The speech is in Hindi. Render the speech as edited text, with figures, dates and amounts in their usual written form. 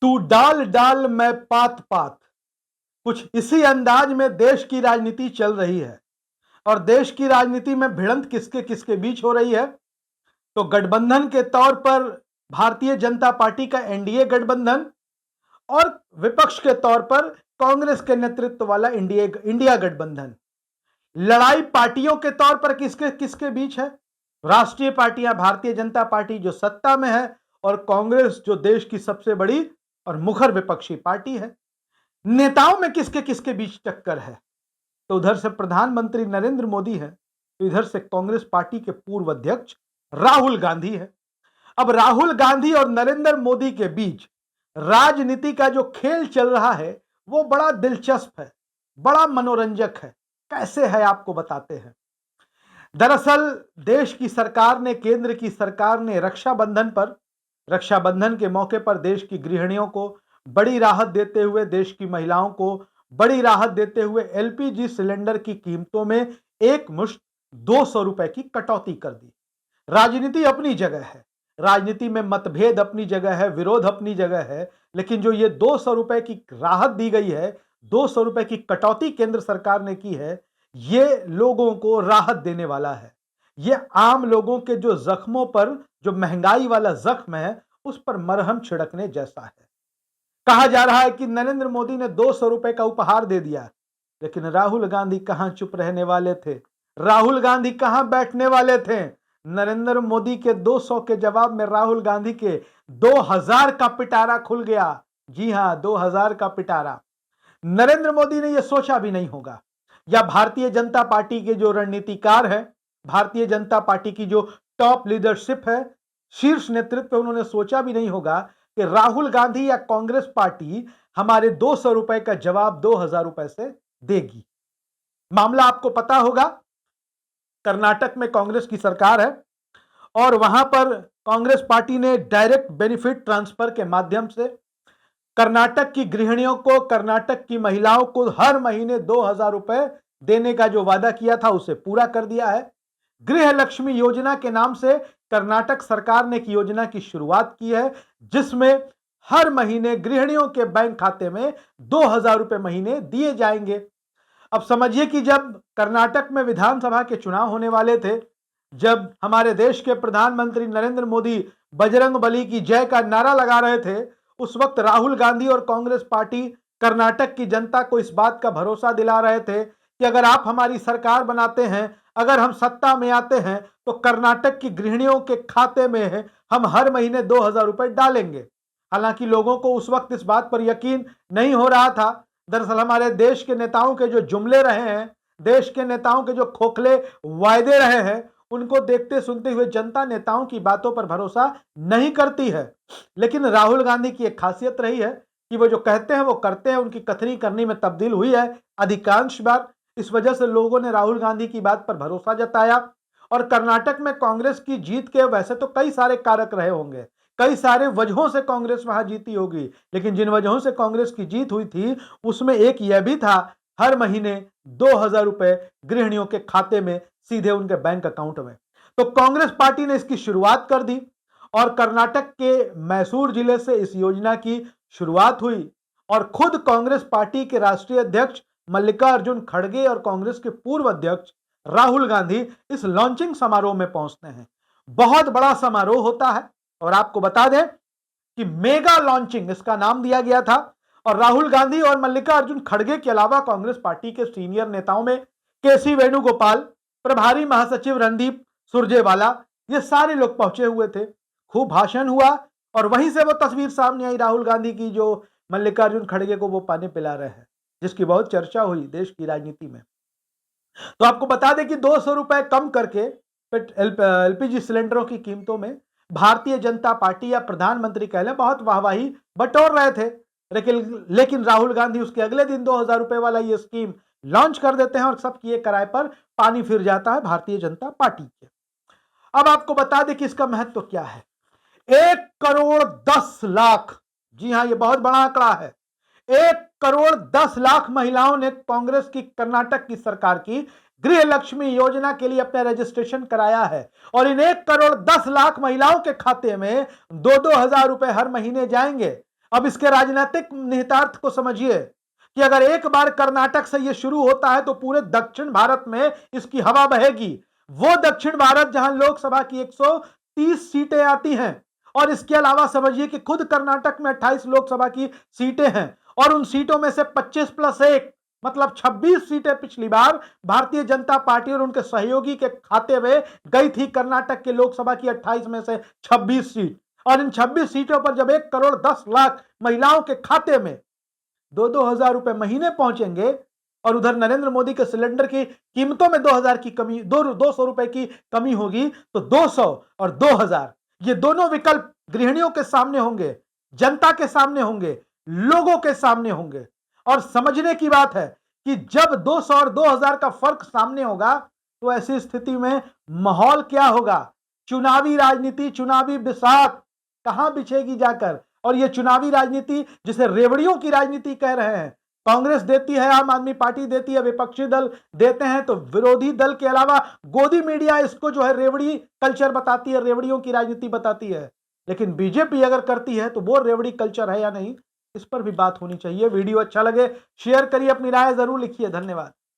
तू डाल डाल मैं पात पात, कुछ इसी अंदाज में देश की राजनीति चल रही है। और देश की राजनीति में भिड़ंत किसके किसके बीच हो रही है? तो गठबंधन के तौर पर भारतीय जनता पार्टी का एनडीए गठबंधन और विपक्ष के तौर पर कांग्रेस के नेतृत्व वाला इंडिया गठबंधन। लड़ाई पार्टियों के तौर पर किसके किसके बीच है? राष्ट्रीय पार्टियां, भारतीय जनता पार्टी जो सत्ता में है और कांग्रेस जो देश की सबसे बड़ी और मुखर विपक्षी पार्टी है। नेताओं में किसके किसके बीच टक्कर है? तो उधर से प्रधानमंत्री नरेंद्र मोदी है, तो इधर से कांग्रेस पार्टी के पूर्व अध्यक्ष राहुल गांधी है। अब राहुल गांधी और नरेंद्र मोदी के बीच राजनीति का जो खेल चल रहा है वो बड़ा दिलचस्प है, बड़ा मनोरंजक है। कैसे है आपको बताते हैं। दरअसल देश की सरकार ने, केंद्र की सरकार ने रक्षाबंधन के मौके पर देश की गृहिणियों को बड़ी राहत देते हुए, देश की महिलाओं को बड़ी राहत देते हुए एलपीजी सिलेंडर की कीमतों में एक मुश्त 200 रुपए की कटौती कर दी। राजनीति अपनी जगह है, राजनीति में मतभेद अपनी जगह है, विरोध अपनी जगह है, लेकिन जो ये 200 रुपए की राहत दी गई है, 200 रुपए की कटौती केंद्र सरकार ने की है, ये लोगों को राहत देने वाला है। ये आम लोगों के जो जख्मों पर, जो महंगाई वाला जख्म है, उस पर मरहम छिड़कने जैसा है। कहा जा रहा है कि नरेंद्र मोदी ने 200 रुपए का उपहार दे दिया, लेकिन राहुल गांधी कहां चुप रहने वाले थे? राहुल गांधी कहां बैठने वाले थे? नरेंद्र मोदी के 200 के जवाब में राहुल गांधी के 2000 का पिटारा खुल गया। जी हां, 2000 का पिटारा। नरेंद्र मोदी ने यह सोचा भी नहीं होगा, या भारतीय जनता पार्टी के जो रणनीतिकार है, भारतीय जनता पार्टी की जो टॉप लीडरशिप है, शीर्ष नेतृत्व, उन्होंने सोचा भी नहीं होगा कि राहुल गांधी या कांग्रेस पार्टी हमारे 200 रुपए का जवाब 2000 रुपए से देगी। मामला आपको पता होगा, कर्नाटक में कांग्रेस की सरकार है और वहां पर कांग्रेस पार्टी ने डायरेक्ट बेनिफिट ट्रांसफर के माध्यम से कर्नाटक की गृहिणियों को, कर्नाटक की महिलाओं को हर महीने 2000 रुपए देने का जो वादा किया था उसे पूरा कर दिया है। गृह लक्ष्मी योजना के नाम से कर्नाटक सरकार ने एक योजना की शुरुआत की है, जिसमें हर महीने गृहिणियों के बैंक खाते में 2000 रुपए महीने दिए जाएंगे। अब समझिए कि जब कर्नाटक में विधानसभा के चुनाव होने वाले थे, जब हमारे देश के प्रधानमंत्री नरेंद्र मोदी बजरंग बली की जय का नारा लगा रहे थे, उस वक्त राहुल गांधी और कांग्रेस पार्टी कर्नाटक की जनता को इस बात का भरोसा दिला रहे थे कि अगर आप हमारी सरकार बनाते हैं, अगर हम सत्ता में आते हैं, तो कर्नाटक की गृहिणियों के खाते में हम हर महीने 2000 रुपए डालेंगे। हालांकि लोगों को उस वक्त इस बात पर यकीन नहीं हो रहा था। दरअसल हमारे देश के नेताओं के जो जुमले रहे हैं, देश के नेताओं के जो खोखले वायदे रहे हैं, उनको देखते सुनते हुए जनता नेताओं की बातों पर भरोसा नहीं करती है। लेकिन राहुल गांधी की एक खासियत रही है कि वो जो कहते हैं वो करते हैं, उनकी कथनी करनी में तब्दील हुई है अधिकांश बार। इस वजह से लोगों ने राहुल गांधी की बात पर भरोसा जताया। और कर्नाटक में कांग्रेस की जीत के वैसे तो कई सारे कारक रहे होंगे, कई सारे वजहों से कांग्रेस वहां जीती होगी, लेकिन जिन वजहों से कांग्रेस की जीत हुई थी उसमें एक यह भी था, हर महीने 2000 रुपए गृहिणियों के खाते में सीधे उनके बैंक अकाउंट में। तो कांग्रेस पार्टी ने इसकी शुरुआत कर दी और कर्नाटक के मैसूर जिले से इस योजना की शुरुआत हुई। और खुद कांग्रेस पार्टी के राष्ट्रीय अध्यक्ष मल्लिकार्जुन खड़गे और कांग्रेस के पूर्व अध्यक्ष राहुल गांधी इस लॉन्चिंग समारोह में पहुंचते हैं। बहुत बड़ा समारोह होता है और आपको बता दें कि मेगा लॉन्चिंग इसका नाम दिया गया था। और राहुल गांधी और मल्लिकार्जुन खड़गे के अलावा कांग्रेस पार्टी के सीनियर नेताओं में केसी वेणुगोपाल, प्रभारी महासचिव रणदीप सुरजेवाला, ये सारे लोग पहुंचे हुए थे। खूब भाषण हुआ और वहीं से वो तस्वीर सामने आई राहुल गांधी की, जो मल्लिकार्जुन खड़गे को वो पानी पिला रहे हैं, जिसकी बहुत चर्चा हुई देश की राजनीति में। तो आपको बता दें कि 200 रुपए कम करके एलपीजी सिलेंडरों की कीमतों में भारतीय जनता पार्टी या प्रधानमंत्री कह लें बहुत वाहवाही बटोर रहे थे। लेकिन राहुल गांधी उसके अगले दिन 2000 रुपए वाला ये स्कीम लॉन्च कर देते हैं और सब किए कराए पर पानी फिर जाता है भारतीय जनता पार्टी के। अब आपको बता दें कि इसका महत्व क्या है। 1 करोड़ 10 लाख, जी हां, ये बहुत बड़ा आंकड़ा है। 1 करोड़ 10 लाख महिलाओं ने कांग्रेस की कर्नाटक की सरकार की गृह लक्ष्मी योजना के लिए अपना रजिस्ट्रेशन कराया है। और इन 1 करोड़ 10 लाख महिलाओं के खाते में 2-2 हजार रुपए हर महीने जाएंगे। अब इसके राजनीतिक निहितार्थ को समझिए कि अगर एक बार कर्नाटक से यह शुरू होता है तो पूरे दक्षिण भारत में इसकी हवा बहेगी। वो दक्षिण भारत जहां लोकसभा की 130 सीटें आती हैं और इसके अलावा समझिए कि खुद कर्नाटक में 28 लोकसभा की सीटें हैं और उन सीटों में से 25+1 मतलब 26 सीटें पिछली बार भारतीय जनता पार्टी और उनके सहयोगी के खाते में गई थी। कर्नाटक के लोकसभा की 28 में से 26 सीट, और इन 26 सीटों पर जब 1,10,00,000 महिलाओं के खाते में 2-2 हजार रुपए महीने पहुंचेंगे और उधर नरेंद्र मोदी के सिलेंडर की कीमतों में 2,000 की कमी, 200 रुपए की कमी होगी, तो 200 और 2,000 ये दोनों विकल्प गृहिणियों के सामने होंगे, जनता के सामने होंगे, लोगों के सामने होंगे। और समझने की बात है कि जब 200 और 2,000 का फर्क सामने होगा तो ऐसी स्थिति में माहौल क्या होगा? चुनावी राजनीति, चुनावी बिसात कहां बिछेगी जाकर? और यह चुनावी राजनीति जिसे रेवड़ियों की राजनीति कह रहे हैं, कांग्रेस देती है, आम आदमी पार्टी देती है, विपक्षी दल देते हैं, तो विरोधी दल के अलावा गोदी मीडिया इसको जो है रेवड़ी कल्चर बताती है, रेवड़ियों की राजनीति बताती है। लेकिन बीजेपी अगर करती है तो वो रेवड़ी कल्चर है या नहीं, इस पर भी बात होनी चाहिए। वीडियो अच्छा लगे शेयर करिए, अपनी राय जरूर लिखिए। धन्यवाद।